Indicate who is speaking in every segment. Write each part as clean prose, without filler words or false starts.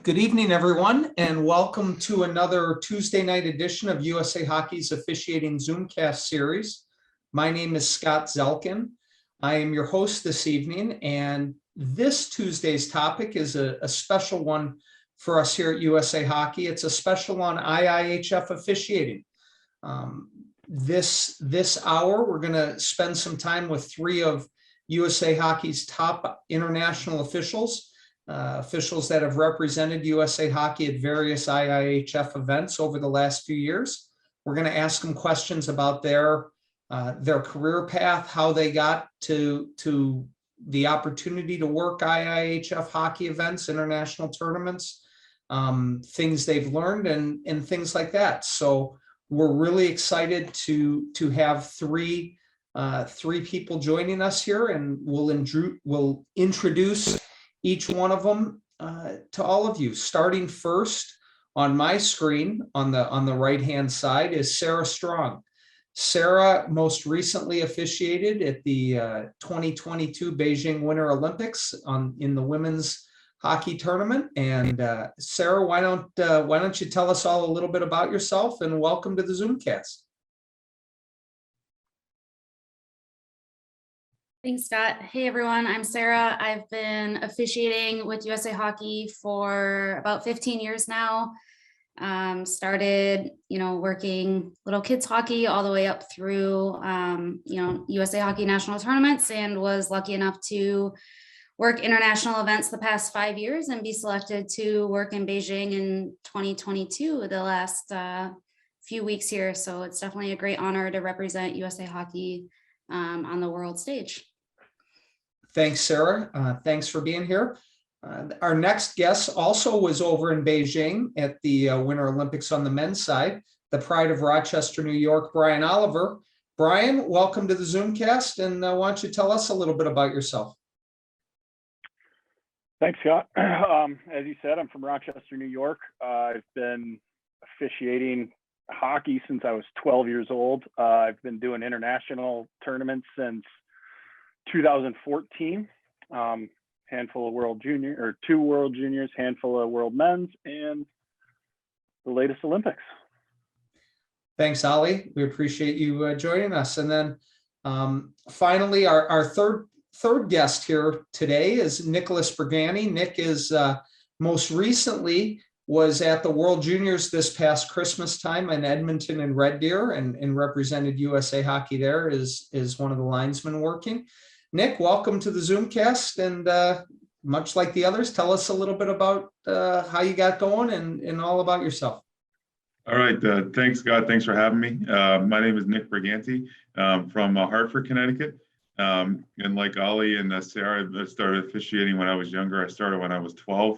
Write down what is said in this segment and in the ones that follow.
Speaker 1: Good evening, everyone, and welcome to another Tuesday night edition of USA Hockey's Officiating Zoomcast series. My name is Scott Zelkin. I am your host this evening, and this Tuesday's topic is a special one for us here at USA Hockey. It's a special on IIHF officiating. This hour, we're going to spend some time with three of USA Hockey's top international officials. Officials that have represented USA Hockey at various IIHF events over the last few years. We're going to ask them questions about their career path, how they got to the opportunity to work IIHF hockey events, international tournaments, things they've learned, and things like that. So we're really excited to have three people joining us here, and we'll introduce each one of them to all of you. Starting first on my screen on the right hand side is Sara Strong. Sara most recently officiated at the 2022 Beijing Winter Olympics in the women's hockey tournament. And Sara, why don't you tell us all a little bit about yourself, and welcome to the Zoomcast.
Speaker 2: Thanks, Scott. Hey, everyone. I'm Sara. I've been officiating with USA Hockey for about 15 years now. Started, working little kids hockey all the way up through, USA Hockey national tournaments, and was lucky enough to work international events the past 5 years and be selected to work in Beijing in 2022, the last few weeks here. So it's definitely a great honor to represent USA Hockey on the world stage.
Speaker 1: Thanks, Sara. Thanks for being here. Our next guest also was over in Beijing at the Winter Olympics on the men's side, the pride of Rochester, New York, Brian Oliver. Brian, welcome to the Zoomcast, and why don't you tell us a little bit about yourself?
Speaker 3: Thanks, Scott. As you said, I'm from Rochester, New York. I've been officiating hockey since I was 12 years old. I've been doing international tournaments since 2014. Handful of world junior, or 2 world juniors, handful of world men's, and the latest Olympics.
Speaker 1: Thanks, Ollie. We appreciate you joining us. And then finally, our third guest here today is Nicholas Briganti. Nick is most recently was at the World Juniors this past Christmas time in Edmonton and Red Deer, and represented USA Hockey there is one of the linesmen working. Nick, welcome to the Zoomcast, and much like the others, tell us a little bit about how you got going and all about yourself.
Speaker 4: All right, thanks, Scott. Thanks for having me. My name is Nick Briganti from Hartford, Connecticut. And like Ollie and Sara, I started officiating when I was younger. I started when I was 12.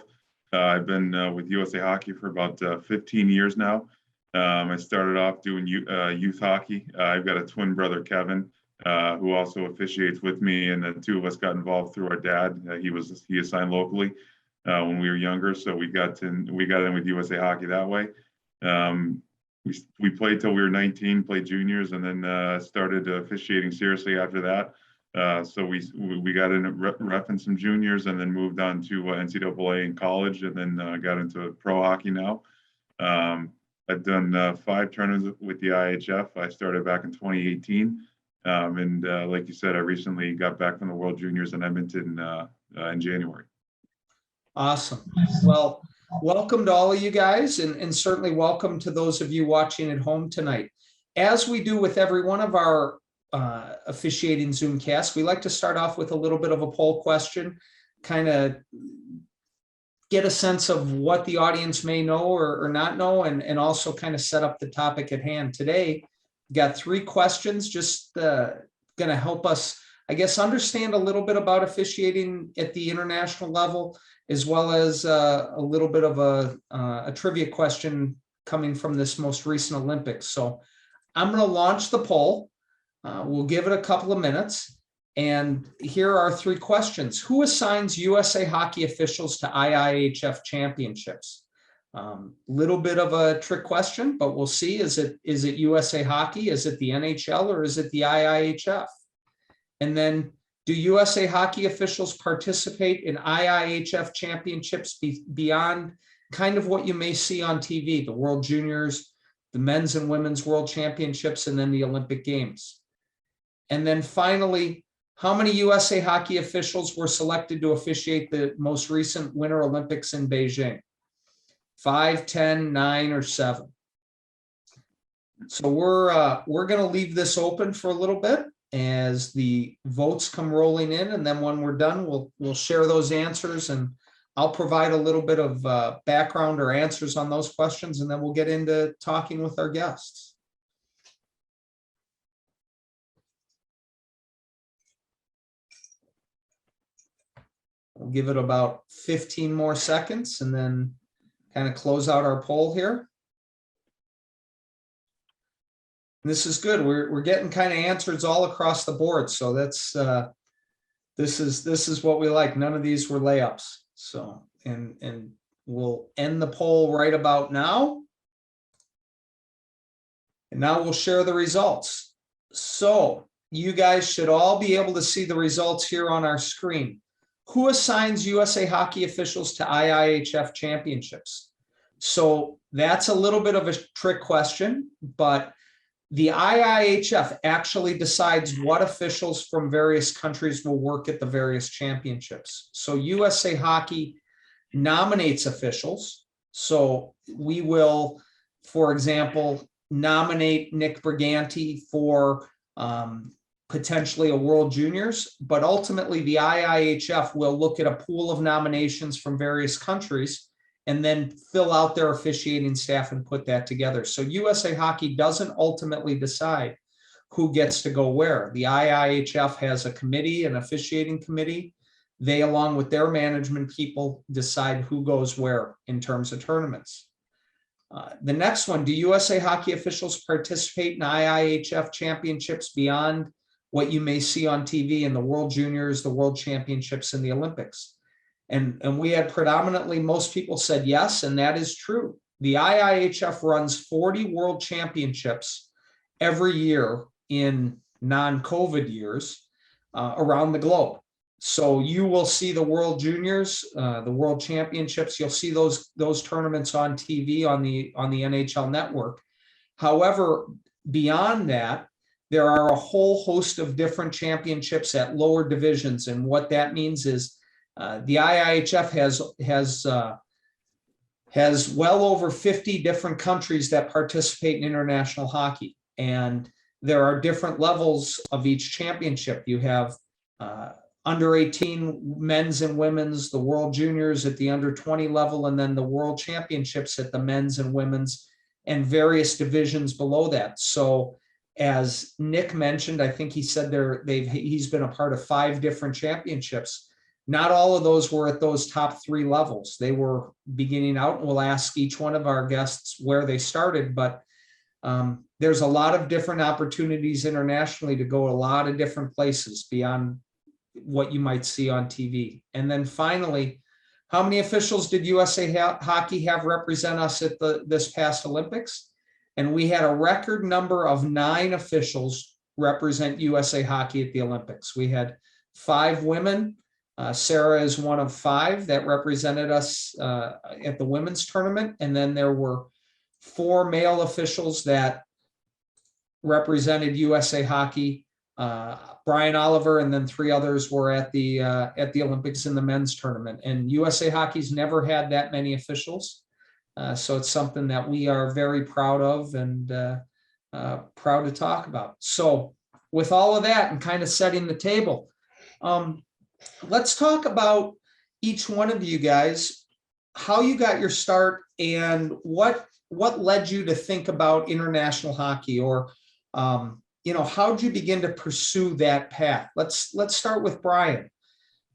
Speaker 4: I've been with USA Hockey for about 15 years now. I started off doing youth hockey. I've got a twin brother, Kevin, who also officiates with me, and the two of us got involved through our dad. He assigned locally when we were younger, so we got in with USA Hockey that way. We played till we were 19, played juniors, and then started officiating seriously after that. So we got in ref in some juniors, and then moved on to NCAA in college, and then got into pro hockey now. I've done 5 tournaments with the IIHF. I started back in 2018. And like you said, I recently got back from the World Juniors in Edmonton in January.
Speaker 1: Awesome. Well, welcome to all of you guys, and certainly welcome to those of you watching at home tonight. As we do with every one of our officiating Zoomcasts, we like to start off with a little bit of a poll question, kind of get a sense of what the audience may know or not know, and also kind of set up the topic at hand. Today, we've got 3 questions, just going to help us, I guess, understand a little bit about officiating at the international level, as well as a little bit of a trivia question coming from this most recent Olympics. So I'm going to launch the poll. We'll give it a couple of minutes. And here are 3 questions. Who assigns USA Hockey officials to IIHF championships? Little bit of a trick question, but we'll see. Is it USA Hockey? Is it the NHL, or is it the IIHF? And then, do USA Hockey officials participate in IIHF championships beyond kind of what you may see on TV, the World Juniors, the men's and women's world championships, and then the Olympic Games. And then finally, how many USA hockey officials were selected to officiate the most recent Winter Olympics in Beijing? 5, 10, 9, or 7? So we're going to leave this open for a little bit as the votes come rolling in, and then when we're done, we'll share those answers, and I'll provide a little bit of background or answers on those questions, and then we'll get into talking with our guests. We'll give it about 15 more seconds and then kind of close out our poll here. And this is good. We're getting kind of answers all across the board. So that's this is what we like. None of these were layups. So and we'll end the poll right about now. And now we'll share the results. So you guys should all be able to see the results here on our screen. Who assigns USA hockey officials to IIHF championships? So that's a little bit of a trick question, but the IIHF actually decides what officials from various countries will work at the various championships. So USA Hockey nominates officials. So we will, for example, nominate Nick Briganti for potentially a World Juniors, but ultimately the IIHF will look at a pool of nominations from various countries and then fill out their officiating staff and put that together. So USA Hockey doesn't ultimately decide who gets to go where. The IIHF has a committee, an officiating committee. They, along with their management people, decide who goes where in terms of tournaments. The next one, do USA Hockey officials participate in IIHF championships beyond what you may see on TV in the World Juniors, the World Championships, and the Olympics? And we had predominantly, most people said yes, and that is true. The IIHF runs 40 world championships every year in non-COVID years around the globe. So you will see the World Juniors, the World Championships. You'll see those tournaments on TV on the NHL network. However, beyond that, there are a whole host of different championships at lower divisions, and what that means is the IIHF has well over 50 different countries that participate in international hockey, and there are different levels of each championship. You have under 18 men's and women's, the World Juniors at the under 20 level, and then the World Championships at the men's and women's, and various divisions below that. So as Nick mentioned, I think he said he's been a part of 5 different championships. Not all of those were at those top 3 levels. They were beginning out, and we'll ask each one of our guests where they started, but there's a lot of different opportunities internationally to go a lot of different places beyond what you might see on TV. And then finally, how many officials did USA Hockey have represent us at this past Olympics? And we had a record number of 9 officials represent USA Hockey at the Olympics. We had 5 women. Sara is one of 5 that represented us at the women's tournament. And then there were 4 male officials that represented USA Hockey, Brian Oliver, and then 3 others were at the Olympics in the men's tournament. And USA Hockey's never had that many officials. So it's something that we are very proud of and proud to talk about. So with all of that and kind of setting the table, let's talk about each one of you guys, how you got your start and what led you to think about international hockey, or how did you begin to pursue that path? Let's start with Brian.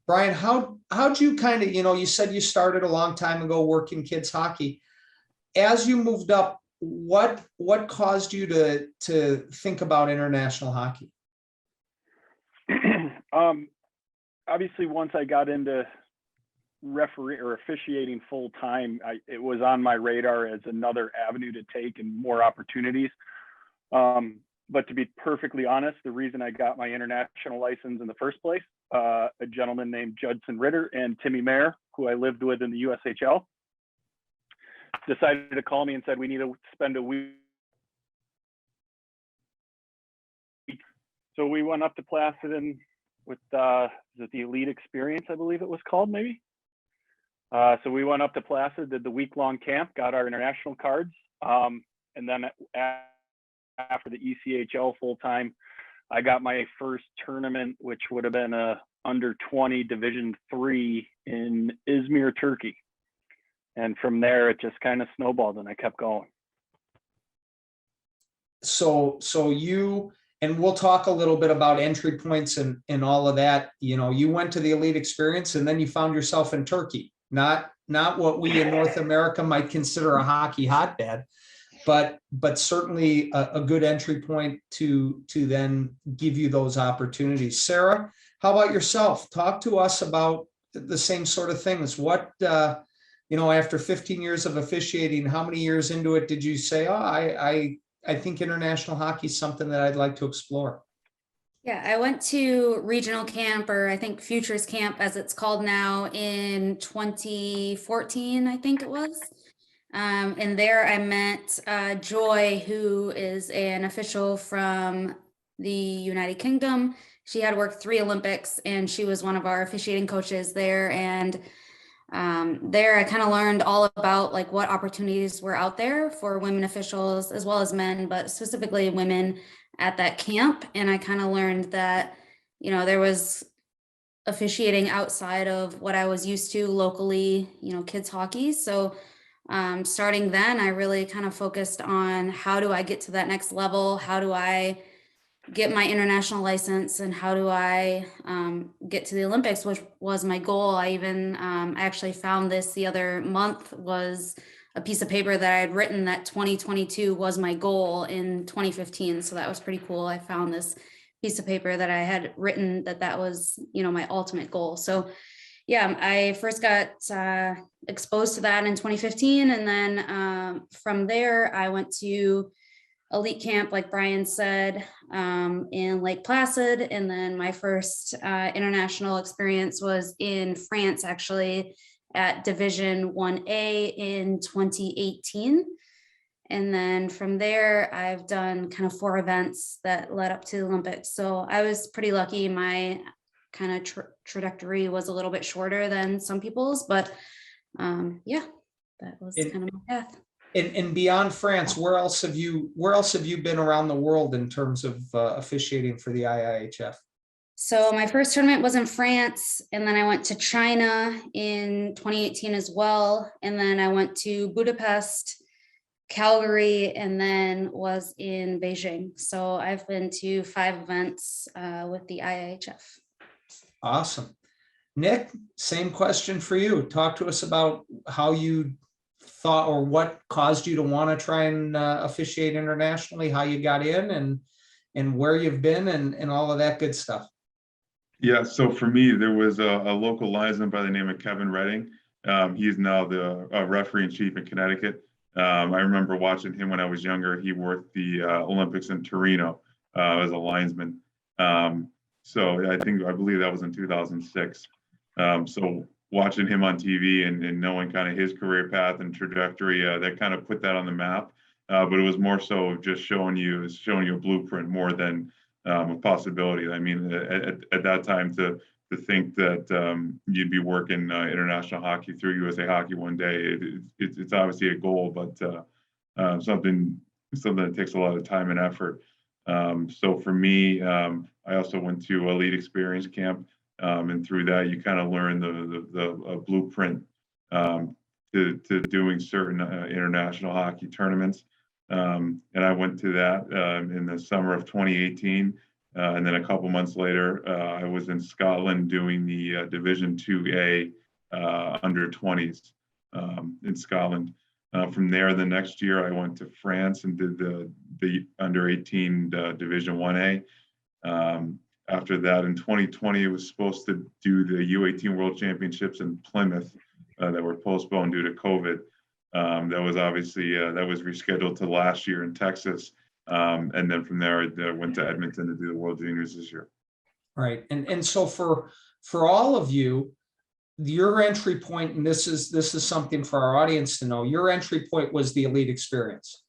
Speaker 1: Brian, how'd you kind of, you said you started a long time ago working kids hockey. As you moved up, what caused you to think about international hockey?
Speaker 3: Obviously, once I got into referee or officiating full time, it was on my radar as another avenue to take and more opportunities. But to be perfectly honest, the reason I got my international license in the first place, a gentleman named Judson Ritter and Timmy Mayer, who I lived with in the USHL, decided to call me and said, we need to spend a week. So we went up to Placid and with the Elite Experience, I believe it was called, maybe. So we went up to Placid, did the week-long camp, got our international cards, and then after the ECHL full-time, I got my first tournament, which would have been a under 20 Division III in Izmir, Turkey. And from there, it just kind of snowballed and I kept going.
Speaker 1: So you, and we'll talk a little bit about entry points and all of that. You know, you went to the Elite Experience and then you found yourself in Turkey, not what we in North America might consider a hockey hotbed, but certainly a good entry point to then give you those opportunities. Sarah, how about yourself? Talk to us about the same sort of things. What, you know, after 15 years of officiating, how many years into it did you say, oh, I think international hockey is something that I'd like to explore?
Speaker 2: Yeah, I went to regional camp, or I think futures camp as it's called now, in 2014, I think it was. And there I met Joy, who is an official from the United Kingdom. She had worked 3 Olympics and she was one of our officiating coaches there. And there I kind of learned all about like what opportunities were out there for women officials as well as men, but specifically women at that camp. And I kind of learned that, you know, there was officiating outside of what I was used to locally, you know, kids hockey. So starting then, I really kind of focused on how do I get to that next level? How do I get my international license, and how do I get to the Olympics, which was my goal. I even I actually found this the other month, was a piece of paper that I had written that 2022 was my goal in 2015. So that was pretty cool. I found this piece of paper that I had written that was, you know, my ultimate goal. So yeah, I first got exposed to that in 2015. And then from there, I went to Elite camp, like Brian said, in Lake Placid. And then my first international experience was in France, actually, at Division 1A in 2018. And then from there, I've done kind of 4 events that led up to the Olympics. So I was pretty lucky. My kind of trajectory was a little bit shorter than some people's, but yeah, that was kind of my path.
Speaker 1: And beyond France, where else have you been around the world in terms of officiating for the IIHF?
Speaker 2: So my first tournament was in France, and then I went to China in 2018 as well. And then I went to Budapest, Calgary, and then was in Beijing. So I've been to 5 events with the IIHF.
Speaker 1: Awesome. Nick, same question for you. Talk to us about how you thought, or what caused you to want to try and officiate internationally, how you got in, and where you've been, and all of that good stuff.
Speaker 4: Yeah, so for me, there was a local linesman by the name of Kevin Redding. He's now the referee in chief in Connecticut. I remember watching him when I was younger. He worked the Olympics in Torino as a linesman. So I believe that was in 2006. So watching him on TV and knowing kind of his career path and trajectory, that kind of put that on the map. But it was more so just showing you a blueprint more than a possibility. I mean, at that time to think that you'd be working international hockey through USA Hockey one day, it's obviously a goal, but something that takes a lot of time and effort. So for me, I also went to Elite Experience Camp, and through that, you kind of learn the blueprint to doing certain international hockey tournaments. And I went to that in the summer of 2018. And then a couple months later, I was in Scotland doing the Division 2A under 20s in Scotland. From there, the next year, I went to France and did the under 18 Division 1A. After that, in 2020, it was supposed to do the U18 World Championships in Plymouth that were postponed due to COVID. That was obviously that was rescheduled to last year in Texas, and then from there I went to Edmonton to do the World Juniors this year.
Speaker 1: Right, and so for all of you, your entry point, and this is something for our audience to know, your entry point was the elite experience,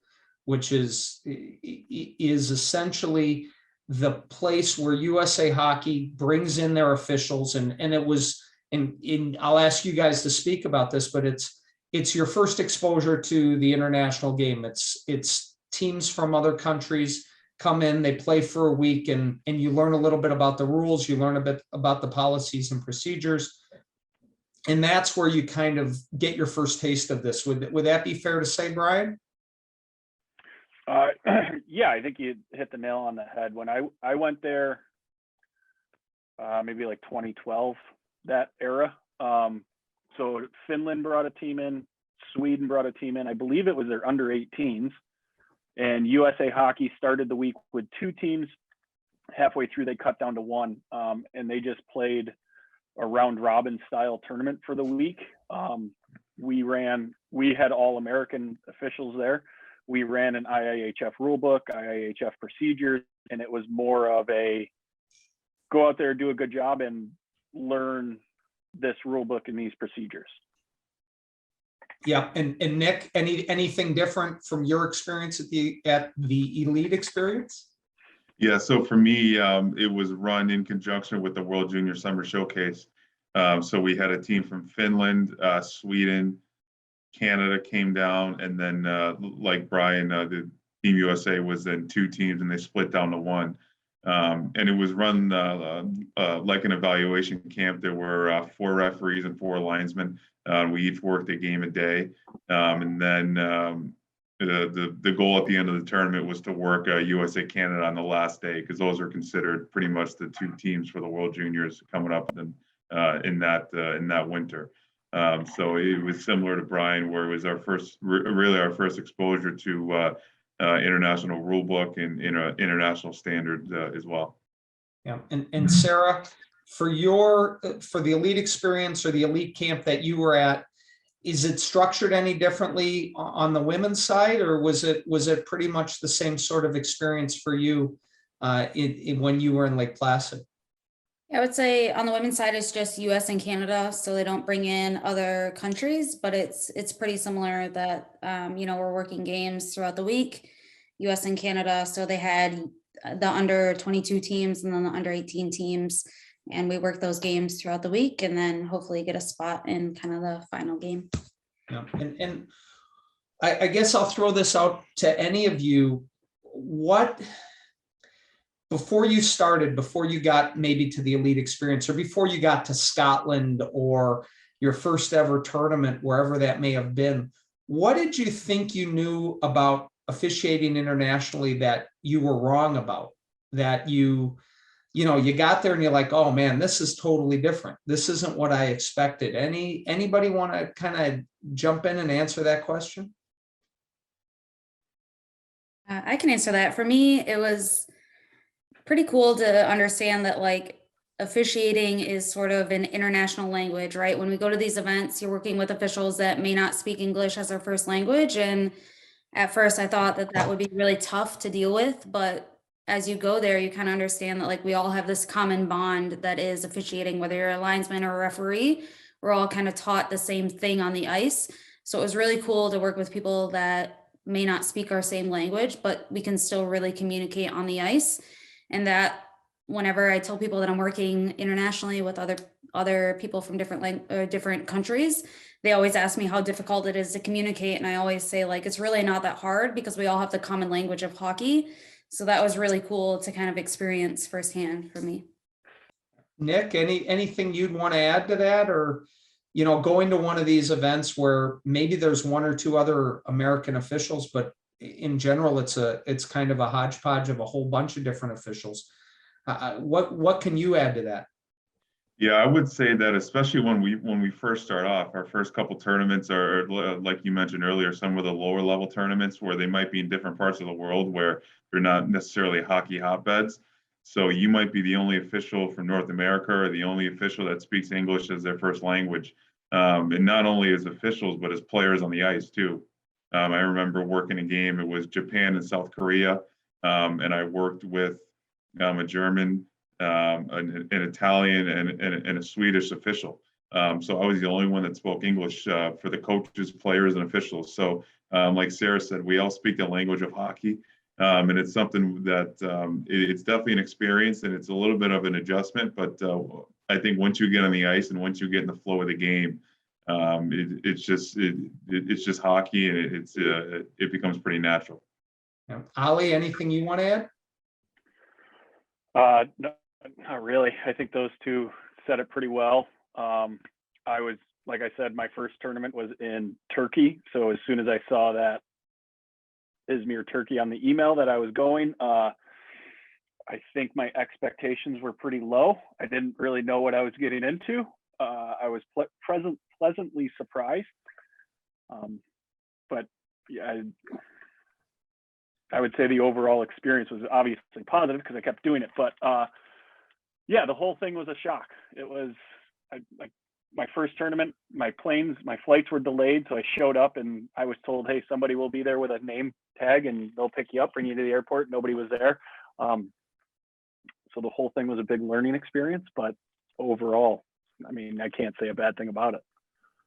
Speaker 1: which is essentially the place where USA Hockey brings in their officials, and it was, and I'll ask you guys to speak about this, but it's your first exposure to the international game. It's teams from other countries come in, they play for a week, and you learn a little bit about the rules, you learn a bit about the policies and procedures, and that's where you kind of get your first taste of this. Would that be fair to say, Brian?
Speaker 3: Yeah, I think you hit the nail on the head. When I went there, maybe like 2012, that era. So Finland brought a team in, Sweden brought a team in. I believe it was their under 18s. And USA Hockey started the week with 2 teams. Halfway through, they cut down to 1, and they just played a round robin style tournament for the week. We had all American officials there. We ran an IIHF rulebook, IIHF procedures, and it was more of a go out there, do a good job, and learn this rulebook and these procedures.
Speaker 1: Yeah, and Nick, anything different from your experience at the elite experience?
Speaker 4: Yeah, so for me, it was run in conjunction with the World Junior Summer Showcase. So we had a team from Finland, Sweden, Canada came down, and then like Brian, the Team USA was in 2 teams, and they split down to 1. And it was run like an evaluation camp. There were 4 referees and 4 linesmen. We each worked a game a day, and then the goal at the end of the tournament was to work USA Canada on the last day, because those are considered pretty much the 2 teams for the World Juniors coming up in that winter. So it was similar to Brian, where it was our first exposure to international rule book and international standards as well.
Speaker 1: Yeah, and Sara, for the elite experience or the elite camp that you were at, is it structured any differently on the women's side, or was it pretty much the same sort of experience for you when you were in Lake Placid?
Speaker 2: I would say on the women's side, it's just US and Canada, so they don't bring in other countries, but it's pretty similar that, we're working games throughout the week, US and Canada. So they had the under 22 teams and then the under 18 teams, and we work those games throughout the week and then hopefully get a spot in kind of the final game.
Speaker 1: Yeah, and I guess I'll throw this out to any of you. Before you got maybe to the elite experience, or before you got to Scotland or your first ever tournament, wherever that may have been, what did you think you knew about officiating internationally that you were wrong about? That you got there and you're like, oh man, this is totally different. This isn't what I expected. Anybody want to kind of jump in and answer that question?
Speaker 2: I can answer that. For me, it was pretty cool to understand that like officiating is sort of an international language, right? When we go to these events, you're working with officials that may not speak English as their first language. And at first I thought that would be really tough to deal with, but as you go there, you kind of understand that like we all have this common bond that is officiating, whether you're a linesman or a referee, we're all kind of taught the same thing on the ice. So it was really cool to work with people that may not speak our same language, but we can still really communicate on the ice. And that whenever I tell people that I'm working internationally with other people from different countries, they always ask me how difficult it is to communicate. And I always say like, it's really not that hard because we all have the common language of hockey. So that was really cool to kind of experience firsthand for me.
Speaker 1: Nick, anything you'd want to add to that, or, going to one of these events where maybe there's 1 or 2 other American officials, but in general, it's kind of a hodgepodge of a whole bunch of different officials. What can you add to that?
Speaker 4: Yeah, I would say that especially when we first start off, our first couple tournaments are like you mentioned earlier, some of the lower level tournaments where they might be in different parts of the world where they're not necessarily hockey hotbeds. So you might be the only official from North America or the only official that speaks English as their first language. And not only as officials, but as players on the ice too. I remember working a game, it was Japan and South Korea. And I worked with a German, an Italian, and a Swedish official. So I was the only one that spoke English for the coaches, players, and officials. So like Sarah said, we all speak the language of hockey. And it's something that it's definitely an experience, and it's a little bit of an adjustment. But I think once you get on the ice and once you get in the flow of the game, it's just hockey, and it becomes pretty natural.
Speaker 1: Yeah. Ali, anything you want to add?
Speaker 3: No, not really. I think those two said it pretty well. I was, like I said, my first tournament was in Turkey. So as soon as I saw that Izmir, Turkey on the email that I was going, I think my expectations were pretty low. I didn't really know what I was getting into. I was pleasantly surprised. But yeah, I would say the overall experience was obviously positive because I kept doing it. But yeah, the whole thing was a shock. It was like my first tournament, my flights were delayed. So I showed up and I was told, hey, somebody will be there with a name tag and they'll pick you up, bring you to the airport. Nobody was there. So the whole thing was a big learning experience, but overall, I mean, I can't say a bad thing about it.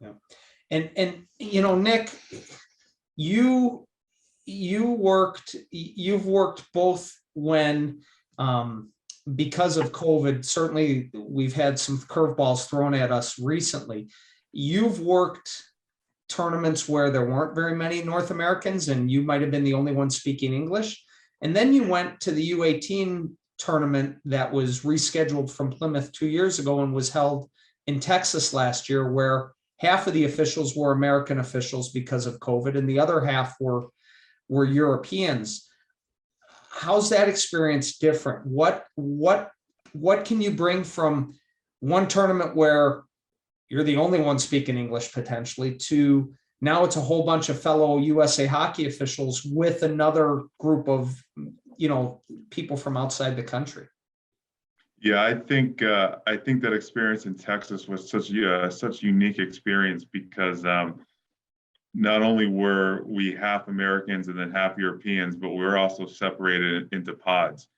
Speaker 1: Yeah. And you know, Nick, you've worked both when, because of COVID, certainly we've had some curveballs thrown at us recently. You've worked tournaments where there weren't very many North Americans and you might have been the only one speaking English. And then you went to the U18 tournament that was rescheduled from Plymouth 2 years ago and was held in Texas last year, where half of the officials were American officials because of COVID and the other half were Europeans. How's that experience different? What can you bring from one tournament where you're the only one speaking English potentially to now it's a whole bunch of fellow USA Hockey officials with another group of, you know, people from outside the country?
Speaker 4: Yeah, I think that experience in Texas was such a unique experience because not only were we half Americans and then half Europeans, but we were also separated into pods.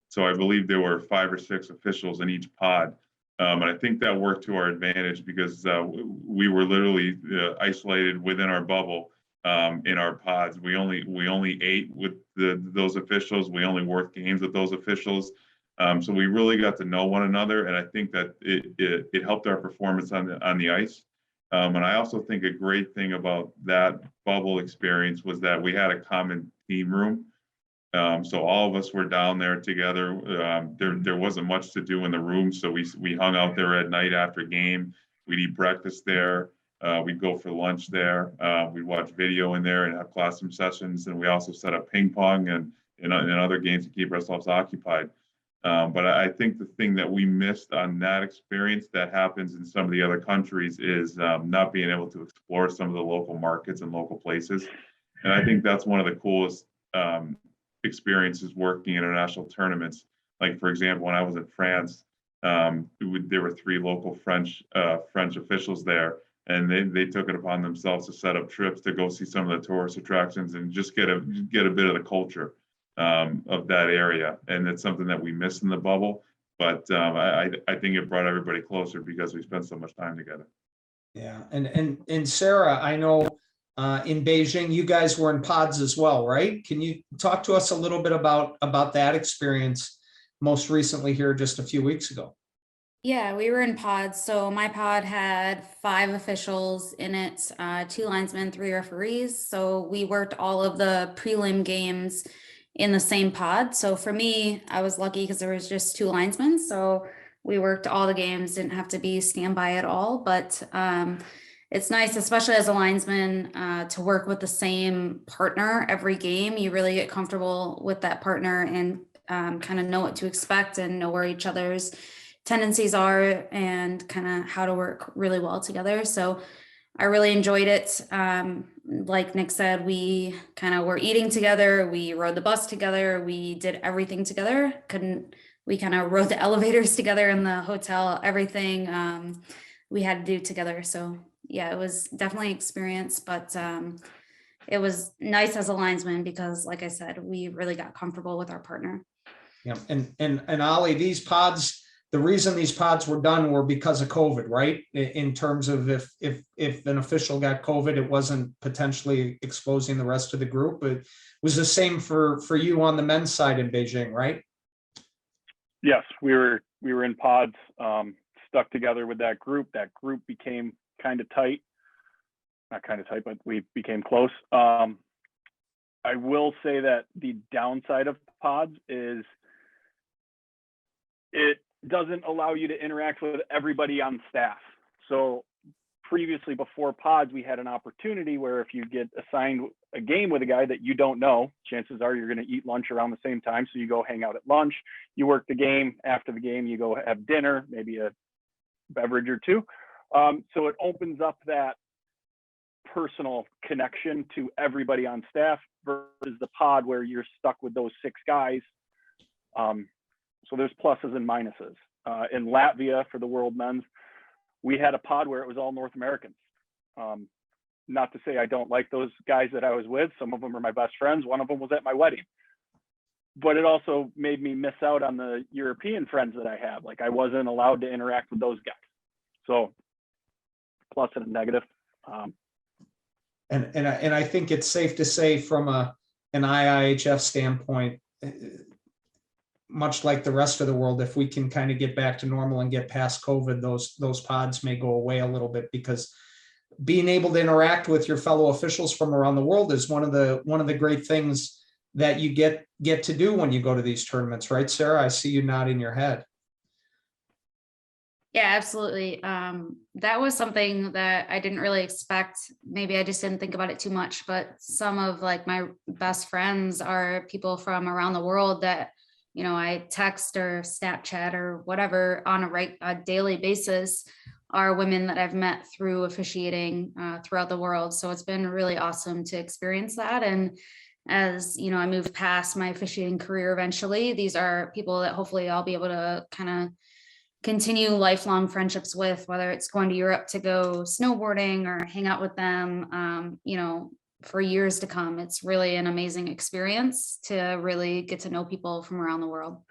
Speaker 4: So I believe there were 5 or 6 officials in each pod. And I think that worked to our advantage because we were literally isolated within our bubble in our pods. We only ate with those officials. We only worked games with those officials. So we really got to know one another. And I think that it helped our performance on the ice. And I also think a great thing about that bubble experience was that we had a common team room. So all of us were down there together. There wasn't much to do in the room. So we hung out there at night after game. We'd eat breakfast there. We'd go for lunch there. We'd watch video in there and have classroom sessions. And we also set up ping pong and other games to keep ourselves occupied. But I think the thing that we missed on that experience that happens in some of the other countries is not being able to explore some of the local markets and local places. And I think that's one of the coolest experiences working international tournaments. Like, for example, when I was in France, there were 3 local French officials there, and they took it upon themselves to set up trips to go see some of the tourist attractions and just get a bit of the culture of that area. And it's something that we miss in the bubble, but I think it brought everybody closer because we spent so much time together.
Speaker 1: Yeah, and Sara, I know in Beijing you guys were in pods as well, right? Can you talk to us a little bit about that experience most recently here just a few weeks ago?
Speaker 2: Yeah, we were in pods. So my pod had 5 officials in it, 2 linesmen, 3 referees. So we worked all of the prelim games in the same pod. So for me, I was lucky because there was just 2 linesmen. So we worked all the games, didn't have to be standby at all. But it's nice, especially as a linesman, to work with the same partner every game. You really get comfortable with that partner and kind of know what to expect and know where each other's tendencies are and kind of how to work really well together. So I really enjoyed it. Like Nick said, we kind of were eating together. We rode the bus together. We did everything together. We kind of rode the elevators together in the hotel, everything we had to do together. So yeah, it was definitely an experience, but it was nice as a linesman because, like I said, we really got comfortable with our partner.
Speaker 1: Yeah, and Ali, these pods, the reason these pods were done were because of COVID, right? In terms of if an official got COVID, it wasn't potentially exposing the rest of the group. It was the same for you on the men's side in Beijing, right?
Speaker 3: Yes, we were in pods, stuck together with that group. That group became kind of tight. Not kind of tight, but we became close. I will say that the downside of pods is it doesn't allow you to interact with everybody on staff. So previously, before pods, we had an opportunity where if you get assigned a game with a guy that you don't know, chances are you're going to eat lunch around the same time. So you go hang out at lunch, you work the game. After the game, you go have dinner, maybe a beverage or two. So it opens up that personal connection to everybody on staff versus the pod where you're stuck with those 6 guys. So there's pluses and minuses. In Latvia for the World Men's, we had a pod where it was all North Americans. Not to say I don't like those guys that I was with. Some of them are my best friends. One of them was at my wedding. But it also made me miss out on the European friends that I have. Like I wasn't allowed to interact with those guys. So plus and a negative.
Speaker 1: And I think it's safe to say from an IIHF standpoint, much like the rest of the world, if we can kind of get back to normal and get past COVID, those pods may go away a little bit, because being able to interact with your fellow officials from around the world is one of the great things that you get to do when you go to these tournaments, right, Sarah? I see you nodding your head.
Speaker 2: Yeah, absolutely. That was something that I didn't really expect. Maybe I just didn't think about it too much, but some of like my best friends are people from around the world that, you know, I text or Snapchat or whatever on a daily basis, are women that I've met through officiating throughout the world. So it's been really awesome to experience that. And as you know, I moved past my officiating career eventually, these are people that hopefully I'll be able to kind of continue lifelong friendships with, whether it's going to Europe to go snowboarding or hang out with them, you know, for years to come. It's really an amazing experience to really get to know people from around the world.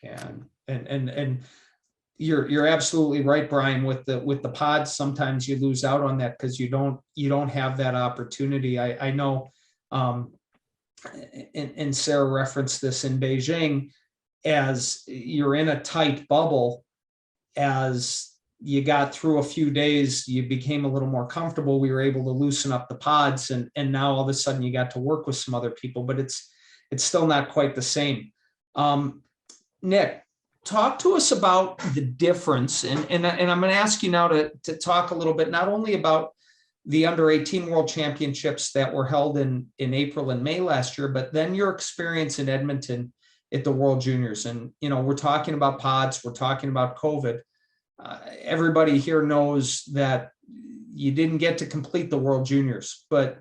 Speaker 1: Yeah, and you're absolutely right, Brian. With the pods, sometimes you lose out on that because you don't have that opportunity. I know, and Sarah referenced this in Beijing, as you're in a tight bubble. As you got through a few days, you became a little more comfortable. We were able to loosen up the pods, and now all of a sudden you got to work with some other people, but it's still not quite the same. Nick, talk to us about the difference, and I'm going to ask you now to talk a little bit, not only about the under 18 World Championships that were held in April and May last year, but then your experience in Edmonton at the World Juniors. And, you know, we're talking about pods, we're talking about COVID. Everybody here knows that you didn't get to complete the World Juniors, but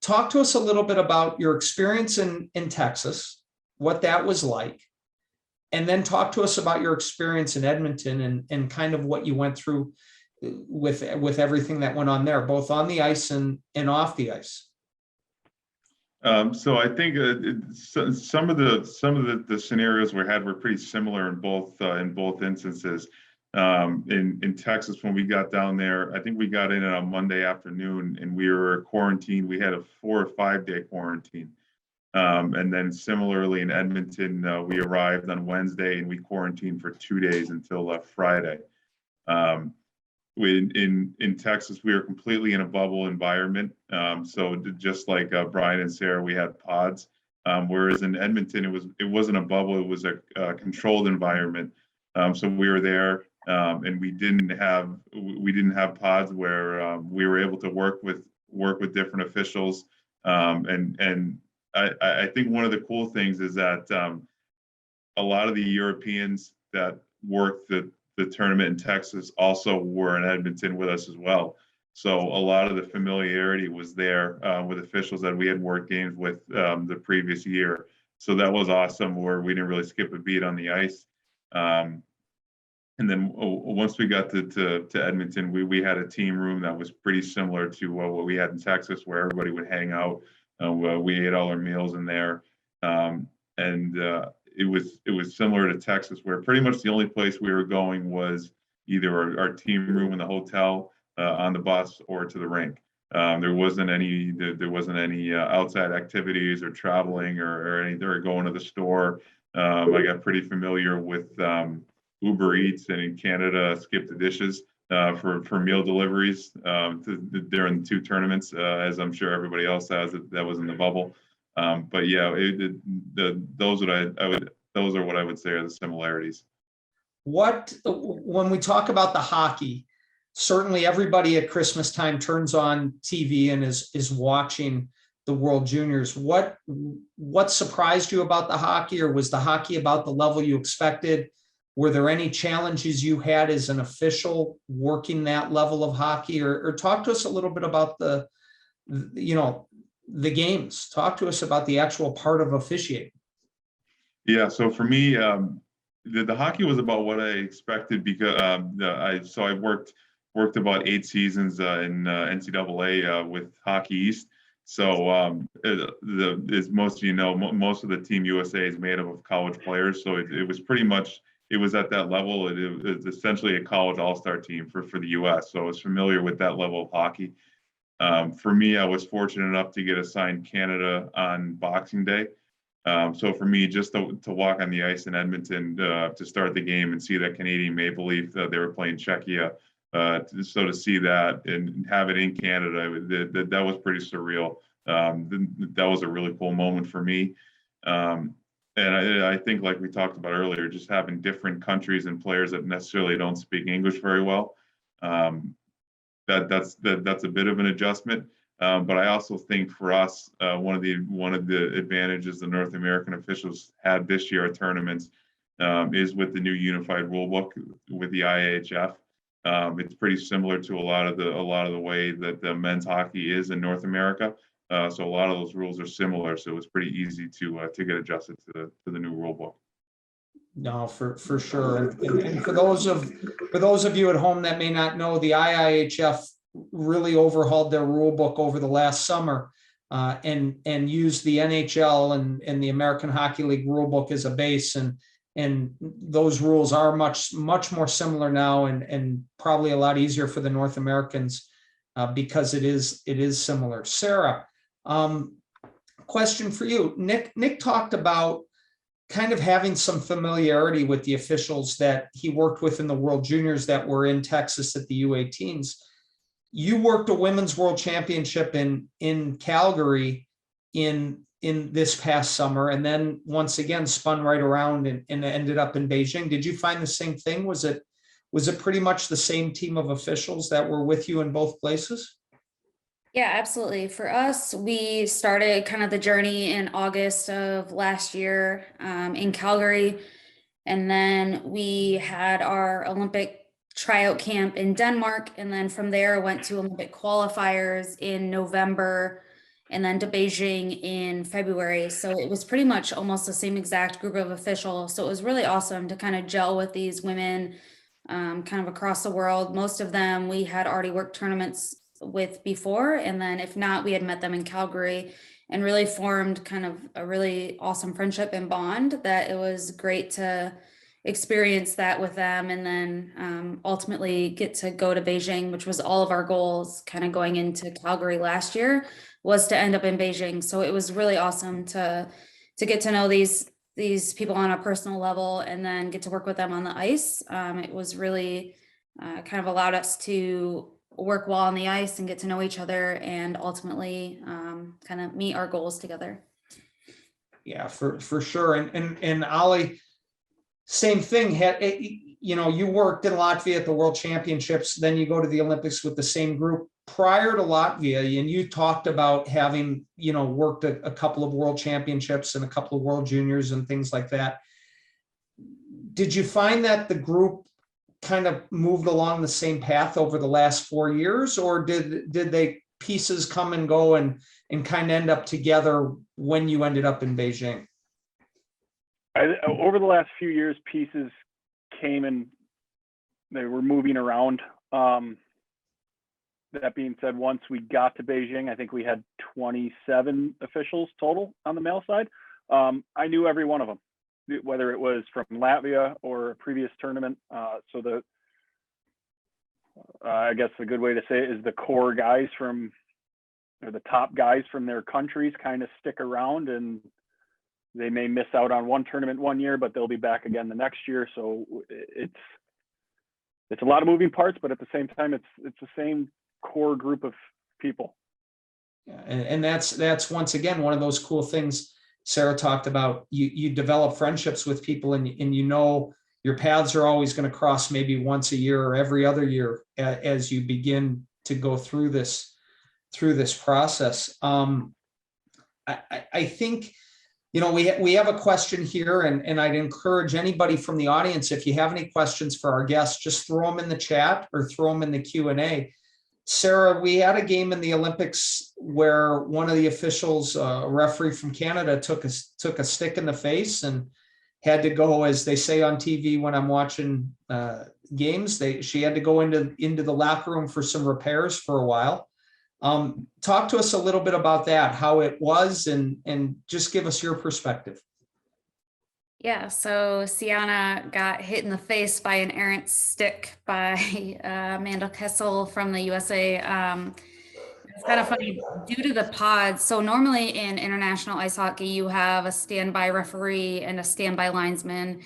Speaker 1: talk to us a little bit about your experience in Texas, what that was like, and then talk to us about your experience in Edmonton and kind of what you went through with everything that went on there, both on the ice and off the ice.
Speaker 4: So I think some of the scenarios we had were pretty similar in both instances. In Texas, when we got down there, I think we got in on a Monday afternoon and we were quarantined. We had a 4 or 5 day quarantine. And then similarly in Edmonton, we arrived on Wednesday and we quarantined for 2 days until Friday. In Texas, we were completely in a bubble environment. So just like Brian and Sarah, we had pods. Whereas in Edmonton, it wasn't a bubble; it was a controlled environment. So we were there, and we didn't have pods where we were able to work with different officials. And I think one of the cool things is that a lot of the Europeans that worked the tournament in Texas also were in Edmonton with us as well. So a lot of the familiarity was there with officials that we had worked games with the previous year. So that was awesome, where we didn't really skip a beat on the ice. And then once we got to Edmonton, we had a team room that was pretty similar to what we had in Texas, where everybody would hang out. We ate all our meals in there. And it was similar to Texas, where pretty much the only place we were going was either our team room in the hotel, on the bus, or to the rink. There wasn't any outside activities or traveling or anything, or going to the store. I got pretty familiar with Uber Eats, and in Canada, Skip the Dishes for meal deliveries during the two tournaments, as I'm sure everybody else has. That was in the bubble. But yeah, those are what I would say are the similarities.
Speaker 1: When we talk about the hockey, certainly everybody at Christmas time turns on TV and is watching the World Juniors. What surprised you about the hockey, or was the hockey about the level you expected? Were there any challenges you had as an official working that level of hockey, or talk to us a little bit about the games. Talk to us about the actual part of officiating.
Speaker 4: Yeah, so for me, the hockey was about what I expected, because I worked about 8 seasons in NCAA with Hockey East. So as most of you know, most of the Team USA is made up of college players. So it was pretty much, it was at that level. It was essentially a college all-star team for the US. So I was familiar with that level of hockey. For me, I was fortunate enough to get assigned Canada on Boxing Day. So for me, just to walk on the ice in Edmonton to start the game and see that Canadian Maple Leaf, they were playing Czechia. So to see that and have it in Canada, that was pretty surreal. That was a really cool moment for me. And I think, like we talked about earlier, just having different countries and players that necessarily don't speak English very well, that's a bit of an adjustment. But I also think for us, one of the advantages the North American officials had this year at tournaments is with the new unified rule book with the IIHF. It's pretty similar to a lot of the way that the men's hockey is in North America. So a lot of those rules are similar. So it was pretty easy to get adjusted to the new rule book.
Speaker 1: No, for sure. And for those of you at home that may not know, the IIHF really overhauled their rule book over the last summer, and used the NHL and the American Hockey League rule book as a base. And those rules are much more similar now, and probably a lot easier for the North Americans because it is similar. Sara, question for you. Nick talked about kind of having some familiarity with the officials that he worked with in the World Juniors that were in Texas at the U18s. You worked a women's world championship in Calgary in this past summer, and then once again spun right around and ended up in Beijing. Did you find the same thing? Was it pretty much the same team of officials that were with you in both places?
Speaker 2: Yeah, absolutely. For us, we started kind of the journey in August of last year in Calgary. And then we had our Olympic tryout camp in Denmark. And then from there went to Olympic qualifiers in November, and then to Beijing in February. So it was pretty much almost the same exact group of officials. So it was really awesome to kind of gel with these women kind of across the world. Most of them we had already worked tournaments with before, and then if not, we had met them in Calgary and really formed kind of a really awesome friendship and bond that it was great to experience that with them, and then ultimately get to go to Beijing, which was all of our goals kind of going into Calgary last year, was to end up in Beijing. So it was really awesome to get to know these people on a personal level and then get to work with them on the ice. It was really kind of allowed us to work well on the ice and get to know each other, and ultimately kind of meet our goals together.
Speaker 1: Yeah, for sure. And Ollie, same thing. You worked in Latvia at the World Championships, then you go to the Olympics with the same group. Prior to Latvia, and you talked about having, worked a couple of World Championships and a couple of World Juniors and things like that. Did you find that the group kind of moved along the same path over the last 4 years, or did they pieces come and go and kind of end up together when you ended up in Beijing?
Speaker 3: Over the last few years, pieces came and they were moving around. That being said, once we got to Beijing, I think we had 27 officials total on the male side. I knew every one of them. whether it was from Latvia or a previous tournament. So I guess a good way to say it is the core guys or the top guys from their countries kind of stick around, and they may miss out on one tournament one year, but they'll be back again the next year. So it's a lot of moving parts, but at the same time, it's the same core group of people.
Speaker 1: Yeah, and that's once again one of those cool things Sara talked about. You develop friendships with people, and you know your paths are always going to cross maybe once a year or every other year as you begin to go through this process. I think, you know, we have a question here, and I'd encourage anybody from the audience, if you have any questions for our guests, just throw them in the chat or throw them in the Q&A. Sara, we had a game in the Olympics where one of the officials, a referee from Canada, took a stick in the face and had to go, as they say on TV when I'm watching games, she had to go into the locker room for some repairs for a while. Talk to us a little bit about that, how it was, and just give us your perspective.
Speaker 2: Yeah, so Sienna got hit in the face by an errant stick by Amanda Kessel from the USA. It's kind of funny, due to the pods. So normally in international ice hockey, you have a standby referee and a standby linesman.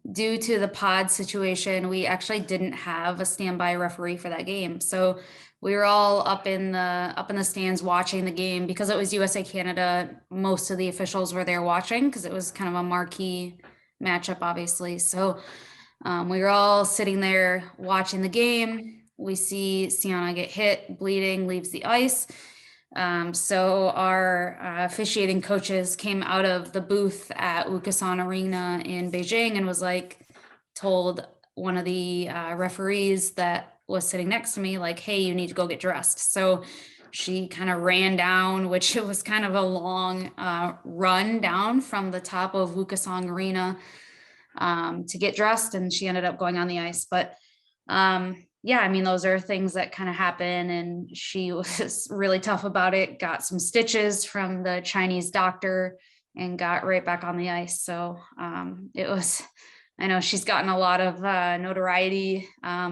Speaker 2: Due to the pod situation, we actually didn't have a standby referee for that game. So we were all up in the stands watching the game because it was USA Canada. Most of the officials were there watching because it was kind of a marquee matchup, obviously. So we were all sitting there watching the game. We see Sienna get hit, bleeding, leaves the ice. So our officiating coaches came out of the booth at Wukasan Arena in Beijing and was like, told one of the referees that was sitting next to me, like, hey, you need to go get dressed. So she kind of ran down, which it was kind of a long run down from the top of Wukasan Arena to get dressed, and she ended up going on the ice. But yeah, I mean, those are things that kind of happen, and she was really tough about it, got some stitches from the Chinese doctor and got right back on the ice. So it was, I know she's gotten a lot of notoriety.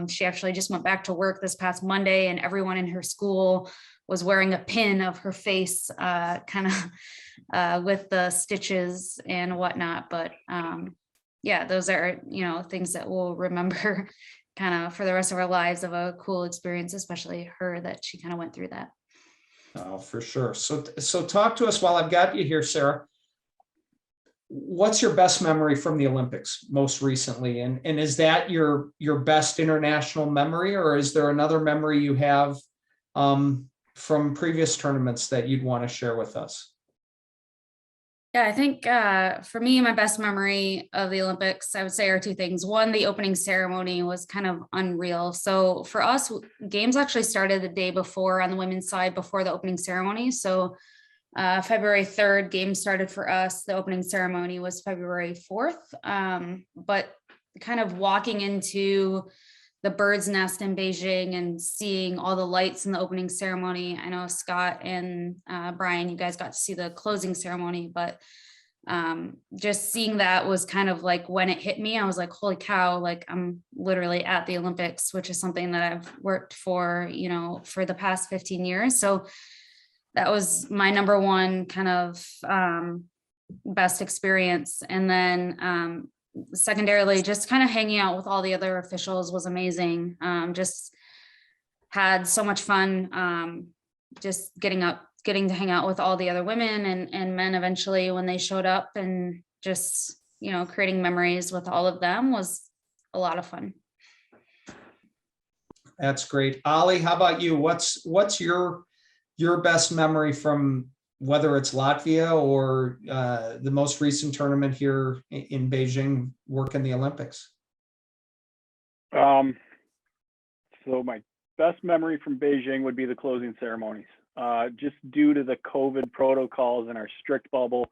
Speaker 2: She actually just went back to work this past Monday, and everyone in her school was wearing a pin of her face kind of with the stitches and whatnot. But yeah, those are, you know, things that we'll remember kind of for the rest of our lives, of a cool experience, especially her, that she kind of went through that.
Speaker 1: Oh, for sure. So talk to us while I've got you here, Sara. What's your best memory from the Olympics most recently? And is that your best international memory, or is there another memory you have from previous tournaments that you'd want to share with us?
Speaker 2: Yeah, I think for me, my best memory of the Olympics, I would say, are two things. One, the opening ceremony was kind of unreal. So for us, games actually started the day before on the women's side, before the opening ceremony. So February 3rd, games started for us. The opening ceremony was February 4th. But kind of walking into the bird's nest in Beijing and seeing all the lights in the opening ceremony. I know Scott and Brian, you guys got to see the closing ceremony, but just seeing that was kind of like when it hit me, I was like, holy cow, like I'm literally at the Olympics, which is something that I've worked for, you know, for the past 15 years. So that was my number one kind of best experience. And then secondarily, just kind of hanging out with all the other officials was amazing. Just had so much fun. Just getting to hang out with all the other women and men eventually when they showed up, and just, you know, creating memories with all of them was a lot of fun.
Speaker 1: That's great. Ali, how about you? What's your best memory from, whether it's Latvia or the most recent tournament here in Beijing, working the Olympics?
Speaker 3: So my best memory from Beijing would be the closing ceremonies. Just due to the COVID protocols and our strict bubble,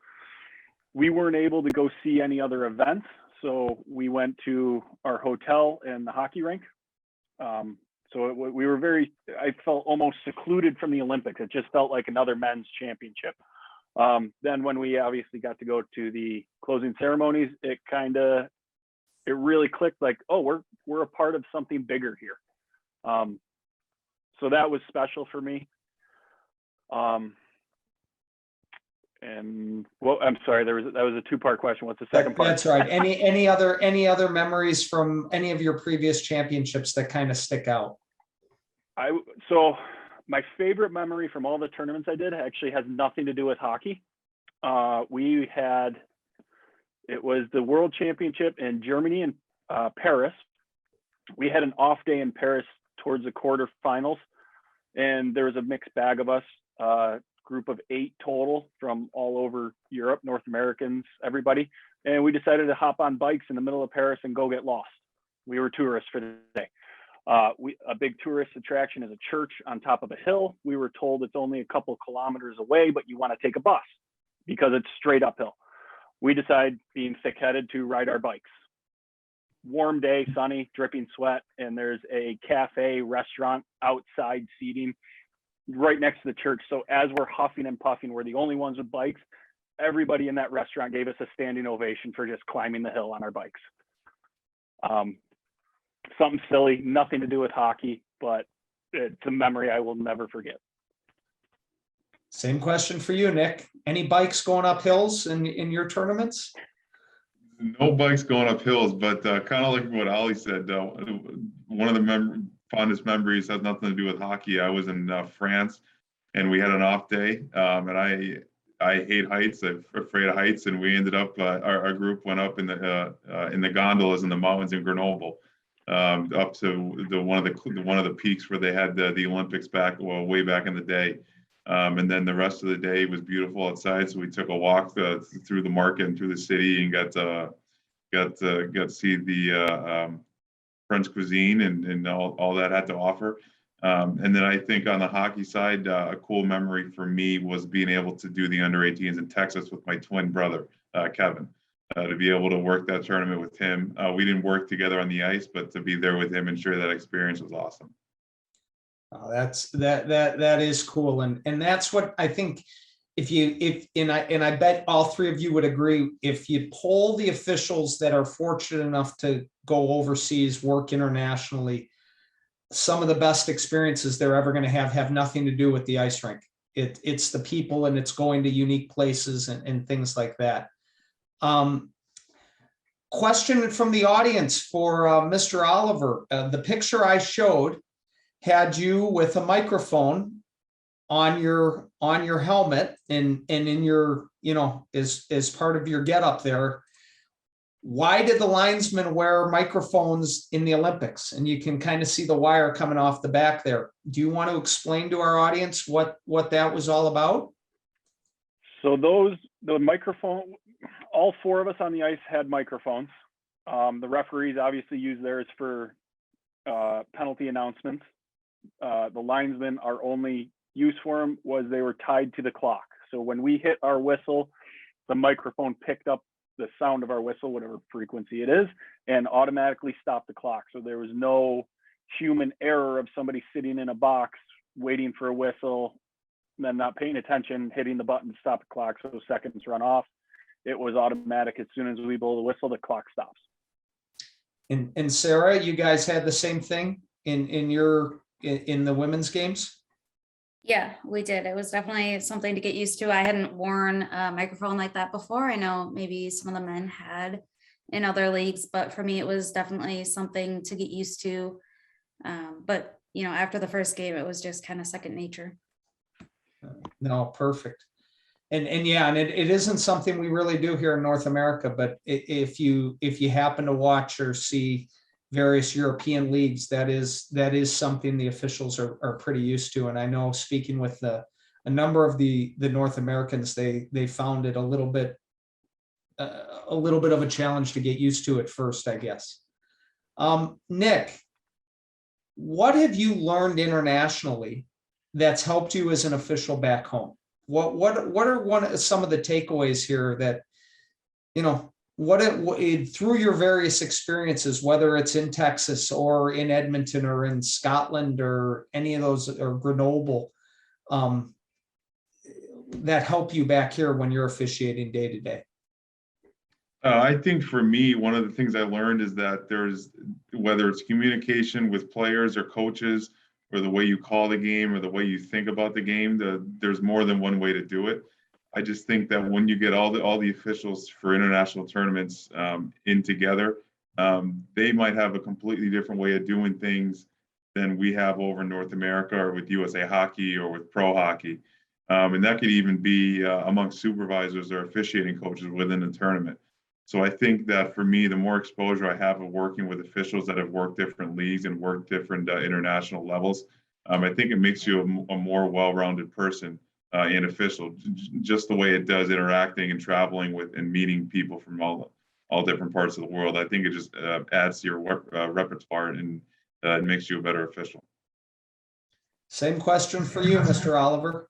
Speaker 3: we weren't able to go see any other events. So we went to our hotel and the hockey rink. We were I felt almost secluded from the Olympics. It just felt like another men's championship. Then when we obviously got to go to the closing ceremonies, it really clicked like, oh, we're a part of something bigger here. So that was special for me. And well, I'm sorry, that was a two-part question. What's the second part?
Speaker 1: That's right. Any other memories from any of your previous championships that kind of stick out?
Speaker 3: So my favorite memory from all the tournaments I did actually has nothing to do with hockey. It was the World Championship in Germany and Paris. We had an off day in Paris towards the quarterfinals, and there was a mixed bag of us, group of 8 total from all over Europe, North Americans, everybody. And we decided to hop on bikes in the middle of Paris and go get lost. We were tourists for the day. A big tourist attraction is a church on top of a hill. We were told it's only a couple kilometers away, but you want to take a bus because it's straight uphill. We decide, being thick-headed, to ride our bikes. Warm day, sunny, dripping sweat, and there's a cafe, restaurant, outside seating right next to the church. So as we're huffing and puffing, we're the only ones with bikes. Everybody in that restaurant gave us a standing ovation for just climbing the hill on our bikes. Something silly, nothing to do with hockey, but it's a memory I will never forget.
Speaker 1: Same question for you, Nick. Any bikes going up hills in your tournaments?
Speaker 4: No bikes going up hills, but kind of like what Ollie said, one of the fondest memories has nothing to do with hockey. I was in France, and we had an off day, and I hate heights. I'm afraid of heights, and we ended up our group went up in the gondolas in the mountains in Grenoble, up to one of the peaks where they had the Olympics way back in the day. And then the rest of the day was beautiful outside. So we took a walk through the market and through the city, and got to see the French cuisine and all that had to offer. And then I think on the hockey side, a cool memory for me was being able to do the under-18s in Texas with my twin brother, Kevin, to be able to work that tournament with him. We didn't work together on the ice, but to be there with him and share that experience was awesome.
Speaker 1: Oh, that is cool, and that's what I think. I bet all three of you would agree. If you poll the officials that are fortunate enough to go overseas, work internationally, some of the best experiences they're ever going to have nothing to do with the ice rink. It's the people, and it's going to unique places and things like that. Question from the audience for Mr. Oliver. The picture I showed had you with a microphone on your helmet and in your, as part of your getup there. Why did the linesmen wear microphones in the Olympics? And you can kind of see the wire coming off the back there. Do you want to explain to our audience what that was all about?
Speaker 3: So the microphone, all 4 of us on the ice had microphones. The referees obviously use theirs for penalty announcements. The linesmen, our only use for them was they were tied to the clock. So when we hit our whistle, the microphone picked up the sound of our whistle, whatever frequency it is, and automatically stopped the clock. So there was no human error of somebody sitting in a box waiting for a whistle, then not paying attention, hitting the button to stop the clock so seconds run off. It was automatic. As soon as we blow the whistle, the clock stops.
Speaker 1: And Sarah, you guys had the same thing in the women's games?
Speaker 2: Yeah, we did. It was definitely something to get used to. I hadn't worn a microphone like that before. I know maybe some of the men had in other leagues, but for me, it was definitely something to get used to. But, after the first game, it was just kind of second nature.
Speaker 1: No, perfect. And it isn't something we really do here in North America, but if you happen to watch or see various European leagues, that is something the officials are pretty used to. And I know, speaking with a number of the North Americans, they found it a little bit of a challenge to get used to at first, I guess. Nick, what have you learned internationally that's helped you as an official back home? What are some of the takeaways here that, through your various experiences, whether it's in Texas or in Edmonton or in Scotland or any of those, or Grenoble, that help you back here when you're officiating day to day?
Speaker 4: I think for me, one of the things I learned is that whether it's communication with players or coaches, or the way you call the game, or the way you think about the game, there's more than one way to do it. I just think that when you get all the officials for international tournaments in together, they might have a completely different way of doing things than we have over in North America, or with USA Hockey, or with pro hockey. And that could even be among supervisors or officiating coaches within the tournament. So I think that for me, the more exposure I have of working with officials that have worked different leagues and worked different international levels, I think it makes you a more well-rounded person and official, just the way it does interacting and traveling with and meeting people from all different parts of the world. I think it just adds to your repertoire, and it makes you a better official.
Speaker 1: Same question for you, Mr. Oliver.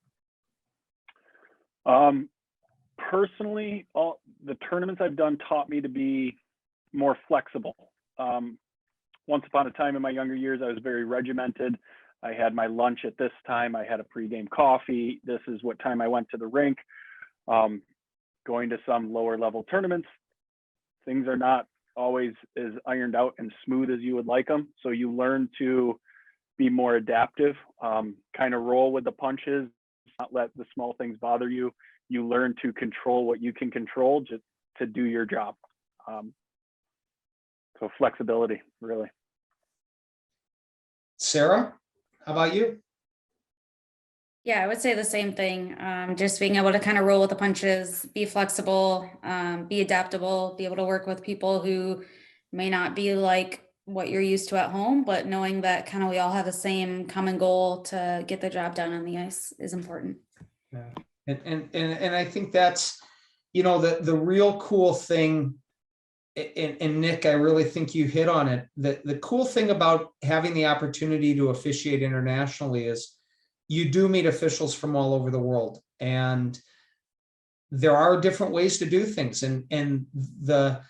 Speaker 3: Personally, all the tournaments I've done taught me to be more flexible. Once upon a time in my younger years, I was very regimented. I had my lunch at this time. I had a pregame coffee. This is what time I went to the rink. Going to some lower level tournaments, things are not always as ironed out and smooth as you would like them. So you learn to be more adaptive, kind of roll with the punches, not let the small things bother you. You learn to control what you can control just to do your job. So flexibility, really.
Speaker 1: Sarah, how about you?
Speaker 2: Yeah, I would say the same thing. Just being able to kind of roll with the punches, be flexible, be adaptable, be able to work with people who may not be like what you're used to at home, but knowing that kind of we all have the same common goal to get the job done on the ice is important.
Speaker 1: Yeah. And I think that's, you know, the real cool thing, and Nick, I really think you hit on it. The cool thing about having the opportunity to officiate internationally is you do meet officials from all over the world, and there are different ways to do things. And the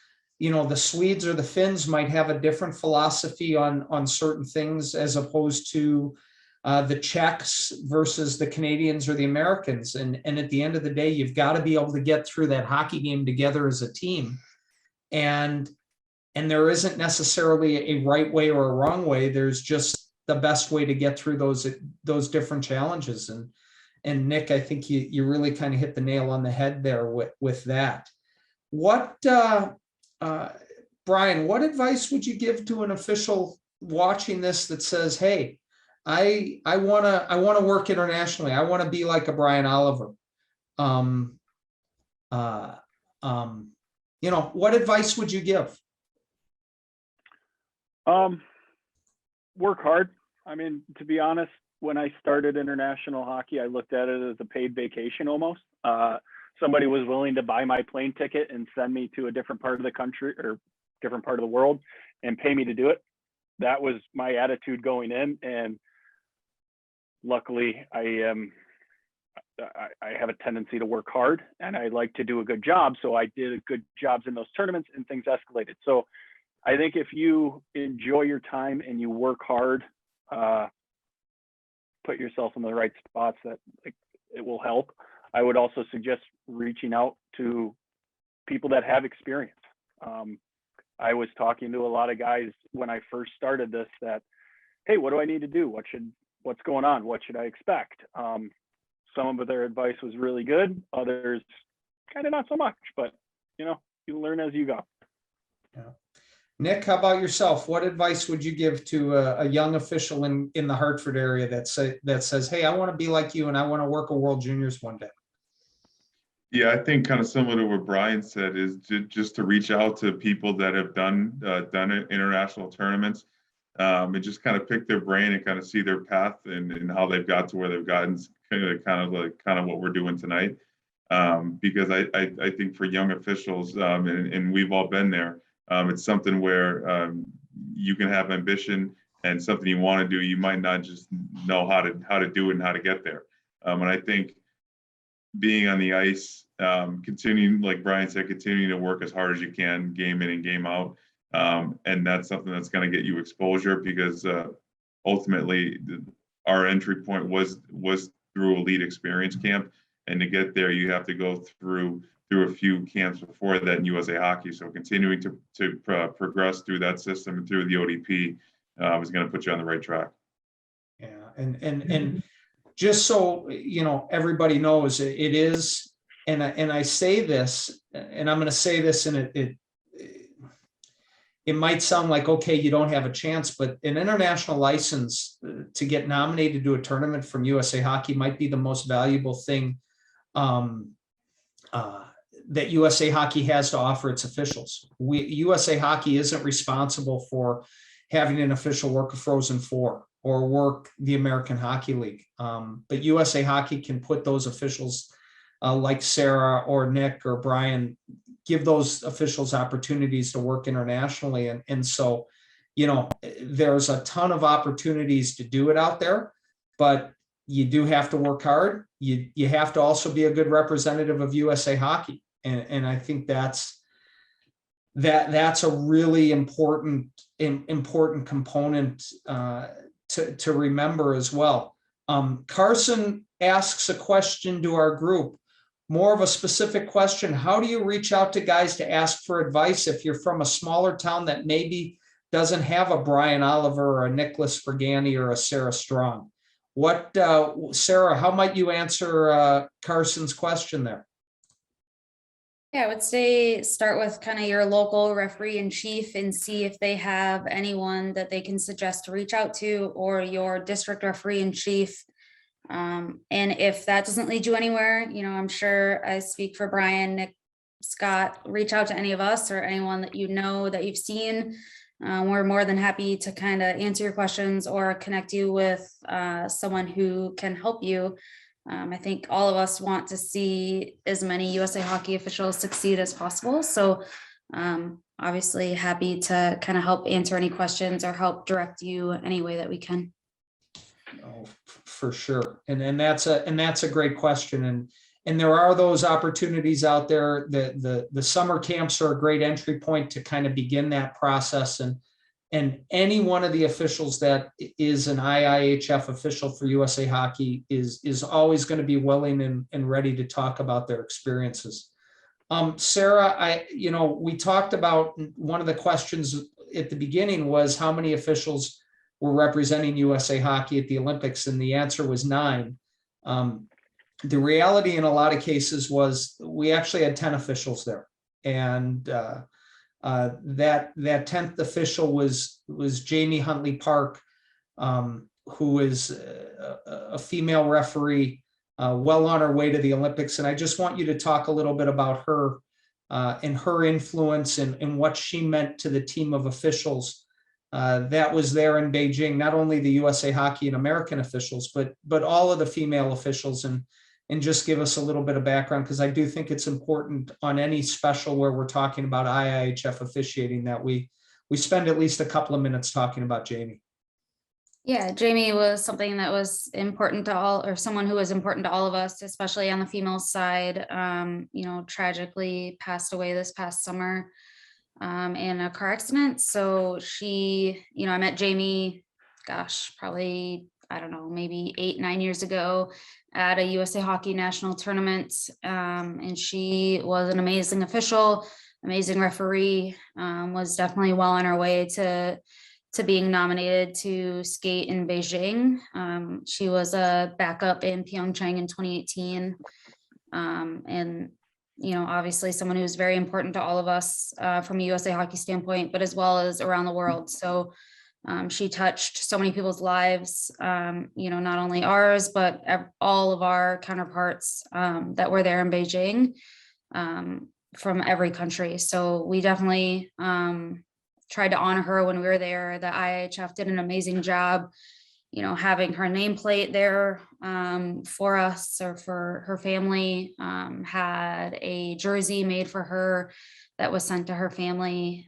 Speaker 1: Swedes or the Finns might have a different philosophy on certain things as opposed to the Czechs versus the Canadians or the Americans. And at the end of the day, you've got to be able to get through that hockey game together as a team. And there isn't necessarily a right way or a wrong way. There's just the best way to get through those different challenges. And Nick, I think you really kind of hit the nail on the head there with that. What, Brian, what advice would you give to an official watching this that says, hey, I want to work internationally. I want to be like a Brian Oliver. What advice would you give?
Speaker 3: Work hard. I mean, to be honest, when I started international hockey, I looked at it as a paid vacation almost. Somebody was willing to buy my plane ticket and send me to a different part of the country or different part of the world and pay me to do it. That was my attitude going in. And luckily, I have a tendency to work hard and I like to do a good job. So I did good jobs in those tournaments and things escalated. So I think if you enjoy your time and you work hard, put yourself in the right spots, that it will help. I would also suggest reaching out to people that have experience. I was talking to a lot of guys when I first started this that, hey, what do I need to do? What's going on? What should I expect? Some of their advice was really good. Others kind of not so much, but you learn as you go.
Speaker 1: Yeah. Nick, how about yourself? What advice would you give to a young official in the Hartford area that says, hey, I want to be like you and I want to work a World Juniors one day?
Speaker 4: Yeah, I think kind of similar to what Brian said is just to reach out to people that have done international tournaments and just kind of pick their brain and kind of see their path and how they've got to where they've gotten, kind of what we're doing tonight. Because I think for young officials, and we've all been there, it's something where you can have ambition and something you want to do. You might not just know how to do it and how to get there. And I think being on the ice, continuing, like Brian said, continuing to work as hard as you can, game in and game out. And that's something that's going to get you exposure because ultimately our entry point was through Elite Experience Camp. And to get there, you have to go through a few camps before that in USA Hockey. So continuing to progress through that system and through the ODP is going to put you on the right track.
Speaker 1: Yeah, and just so you know, everybody knows it is, and I say this, and I'm going to say this, and it might sound like, okay, you don't have a chance, but an international license to get nominated to a tournament from USA Hockey might be the most valuable thing that USA Hockey has to offer its officials. USA Hockey isn't responsible for having an official work a Frozen Four or work the American Hockey League. But USA Hockey can put those officials like Sara or Nick or Brian, give those officials opportunities to work internationally. And so, you know, there's a ton of opportunities to do it out there, but you do have to work hard. You have to also be a good representative of USA Hockey. And I think that's a really important component to remember as well. Carson asks a question to our group, more of a specific question. How do you reach out to guys to ask for advice if you're from a smaller town that maybe doesn't have a Brian Oliver or a Nicholas Briganti or a Sara Strong? What, Sara, how might you answer Carson's question there?
Speaker 2: Yeah, I would say start with kind of your local referee in chief and see if they have anyone that they can suggest to reach out to, or your district referee in chief. And if that doesn't lead you anywhere, you know, I'm sure I speak for Brian, Nick, Scott, reach out to any of us or anyone that you know that you've seen. We're more than happy to kind of answer your questions or connect you with someone who can help you. I think all of us want to see as many USA Hockey officials succeed as possible. So obviously happy to kind of help answer any questions or help direct you any way that we can.
Speaker 1: Oh, for sure. And that's a great question. And there are those opportunities out there. The summer camps are a great entry point to kind of begin that process. And any one of the officials that is an IIHF official for USA Hockey is always going to be willing and ready to talk about their experiences. Sara, we talked about one of the questions at the beginning was how many officials were representing USA Hockey at the Olympics, and the answer was 9. The reality in a lot of cases was we actually had 10 officials there, and that 10th official was Jamie Huntley Park, who is a female referee, well on her way to the Olympics. And I just want you to talk a little bit about her and her influence and what she meant to the team of officials that was there in Beijing, not only the USA Hockey and American officials, but all of the female officials, and just give us a little bit of background, because I do think it's important on any special where we're talking about IIHF officiating that we spend at least a couple of minutes talking about Jamie.
Speaker 2: Yeah, Jamie was something that was important to all, or someone who was important to all of us, especially on the female side. Tragically passed away this past summer in a car accident. So she, I met Jamie, probably, I don't know, maybe 8-9 years ago at a USA Hockey national tournament. And she was an amazing official, amazing referee, was definitely well on her way to being nominated to skate in Beijing. She was a backup in Pyeongchang in 2018. And, obviously someone who's very important to all of us from a USA Hockey standpoint, but as well as around the world. So she touched so many people's lives, not only ours, but all of our counterparts that were there in Beijing from every country. So we definitely tried to honor her when we were there. The IIHF did an amazing job, having her nameplate there for us or for her family, had a jersey made for her that was sent to her family.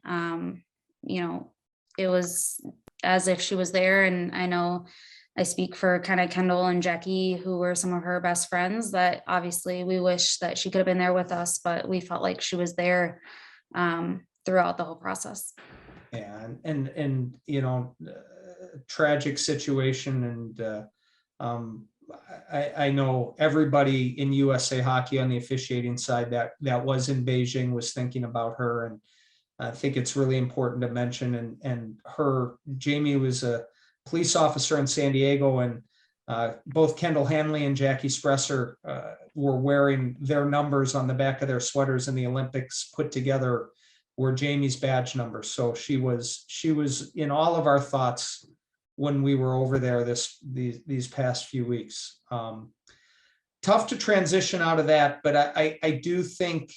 Speaker 2: It was as if she was there. And I know I speak for kind of Kendall and Jackie, who were some of her best friends, that obviously we wish that she could have been there with us, but we felt like she was there throughout the whole process.
Speaker 1: Yeah, and tragic situation, and I know everybody in USA Hockey on the officiating side that was in Beijing was thinking about her, and I think it's really important to mention. And Jamie was a police officer in San Diego, and both Kendall Hanley and Jackie Spresser were wearing their numbers on the back of their sweaters in the Olympics put together were Jamie's badge numbers. So she was in all of our thoughts when we were over there these past few weeks. Tough to transition out of that, but I do think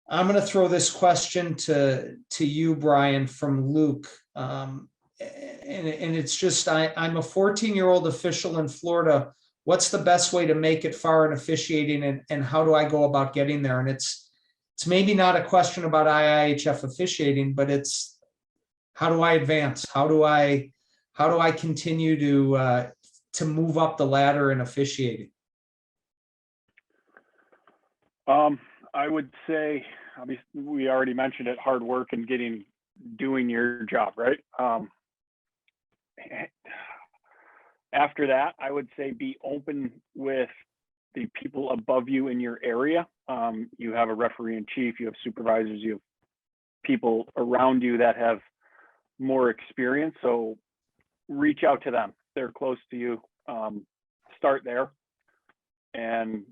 Speaker 1: I'm going to throw this question to you, Brian, from Luke. And it's just, I'm a 14-year-old official in Florida. What's the best way to make it far in officiating, and how do I go about getting there? And it's maybe not a question about IIHF officiating, but it's how do I advance? How do I continue to move up the ladder in officiating?
Speaker 3: I would say, obviously, we already mentioned it, hard work and doing your job, right? After that, I would say be open with the people above you in your area. You have a referee in chief, you have supervisors, you have people around you that have more experience. So reach out to them. They're close to you. Start there. And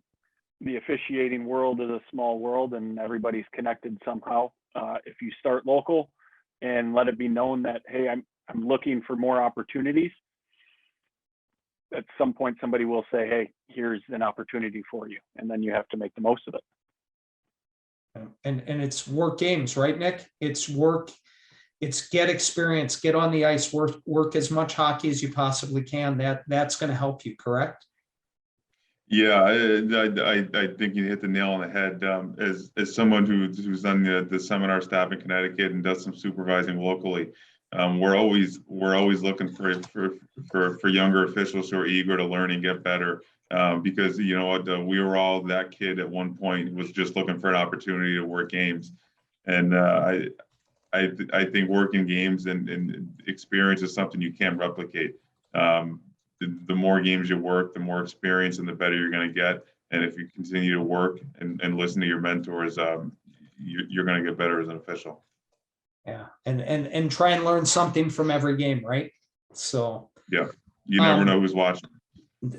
Speaker 3: the officiating world is a small world, and everybody's connected somehow. If you start local and let it be known that, hey, I'm looking for more opportunities, at some point somebody will say, hey, here's an opportunity for you, and then you have to make the most of it.
Speaker 1: And it's work games, right, Nick? It's work. It's get experience, get on the ice, work as much hockey as you possibly can. That's going to help you, correct?
Speaker 4: Yeah, I think you hit the nail on the head. As someone who's done the seminar staff in Connecticut and does some supervising locally, we're always looking for younger officials who are eager to learn and get better. Because you know what, we were all that kid at one point who was just looking for an opportunity to work games, and I think working games and experience is something you can't replicate. The more games you work, the more experience and the better you're going to get. And if you continue to work and listen to your mentors, you're going to get better as an official.
Speaker 1: Yeah, and try and learn something from every game, right? So
Speaker 4: yeah, you never know who's watching.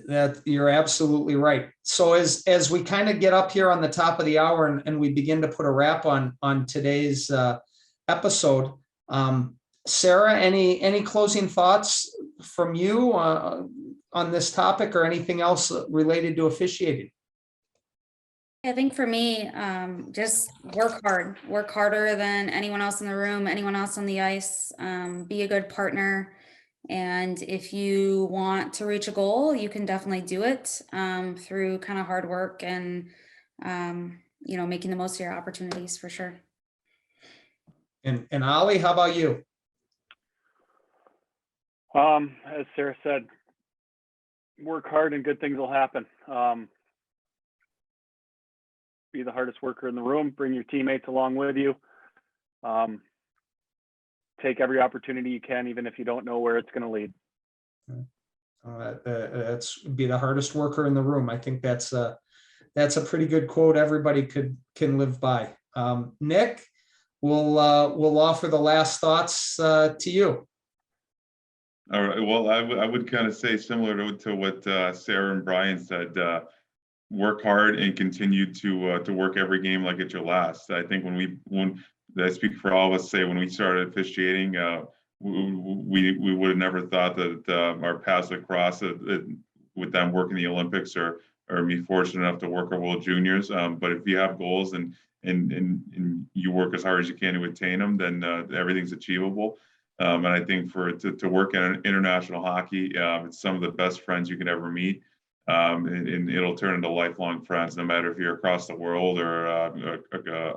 Speaker 1: That you're absolutely right. So as we kind of get up here on the top of the hour and we begin to put a wrap on today's episode, Sara, any closing thoughts from you on this topic, or anything else related to officiating?
Speaker 2: I think for me, just work harder than anyone else in the room, anyone else on the ice, be a good partner. And if you want to reach a goal, you can definitely do it through kind of hard work and, making the most of your opportunities, for sure.
Speaker 1: And Ollie, how about you?
Speaker 3: As Sara said, work hard and good things will happen. Be the hardest worker in the room, bring your teammates along with you. Take every opportunity you can, even if you don't know where it's going to lead.
Speaker 1: That's be the hardest worker in the room. I think that's a pretty good quote everybody can live by. Nick, we'll offer the last thoughts to you.
Speaker 4: All right. Well, I would kind of say similar to what Sara and Brian said. Work hard and continue to work every game like it's your last. I think when I speak for all of us, say when we started officiating, we would have never thought that our paths would cross with them working the Olympics or me fortunate enough to work our World Juniors. But if you have goals and you work as hard as you can to attain them, then everything's achievable. And I think to work in international hockey, it's some of the best friends you can ever meet. And it'll turn into lifelong friends, no matter if you're across the world or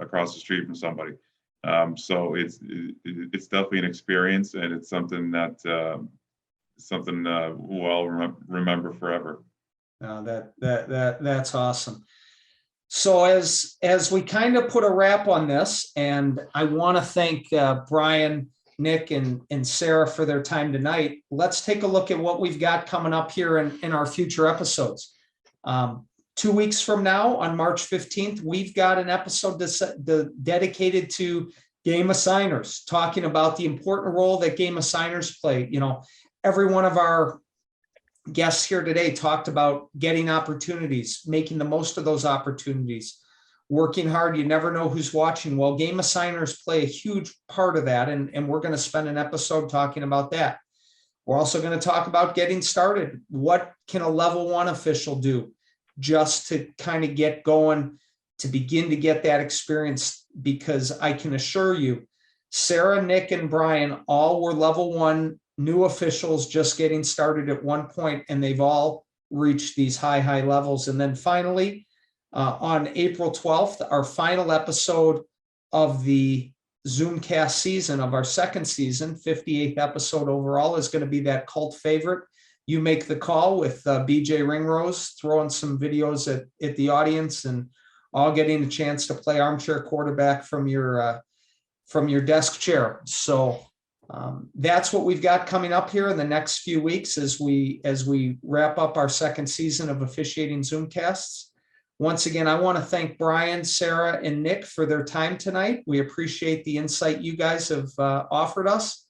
Speaker 4: across the street from somebody. So it's definitely an experience, and it's something that we'll remember forever.
Speaker 1: That's awesome. So as we kind of put a wrap on this, and I want to thank Brian Nick and Sarah for their time tonight. Let's take a look at what we've got coming up here in our future episodes. 2 weeks from now, on March 15th, we've got an episode dedicated to game assigners, talking about the important role that game assigners play. You know, every one of our guests here today talked about getting opportunities, making the most of those opportunities, working hard. You never know who's watching. Well, game assigners play a huge part of that, and we're going to spend an episode talking about that. We're also going to talk about getting started. What can a level 1 official do just to kind of get going, to begin to get that experience? Because I can assure you, Sarah, Nick, and Brian all were level 1 new officials just getting started at one point, and they've all reached these high levels. And then finally, on April 12th, our final episode of the Zoomcast season, of our second season, 58th episode overall, is going to be that cult favorite, You Make the Call, with BJ Ringrose throwing some videos at the audience and all getting a chance to play armchair quarterback from your desk chair. So that's what we've got coming up here in the next few weeks as we wrap up our second season of Officiating Zoomcasts. Once again, I want to thank Brian, Sarah, and Nick for their time tonight. We appreciate the insight you guys have offered us.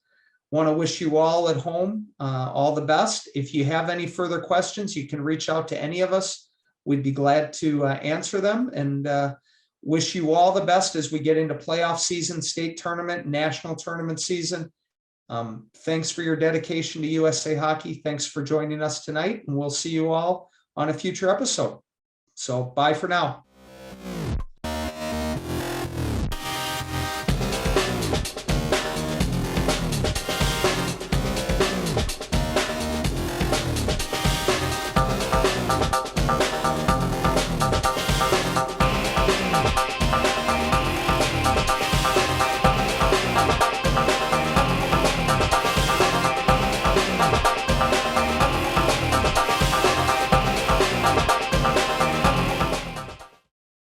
Speaker 1: Want to wish you all at home all the best. If you have any further questions, you can reach out to any of us. We'd be glad to answer them, and wish you all the best as we get into playoff season, state tournament, national tournament season. Thanks for your dedication to USA Hockey. Thanks for joining us tonight, and we'll see you all on a future episode. So bye for now.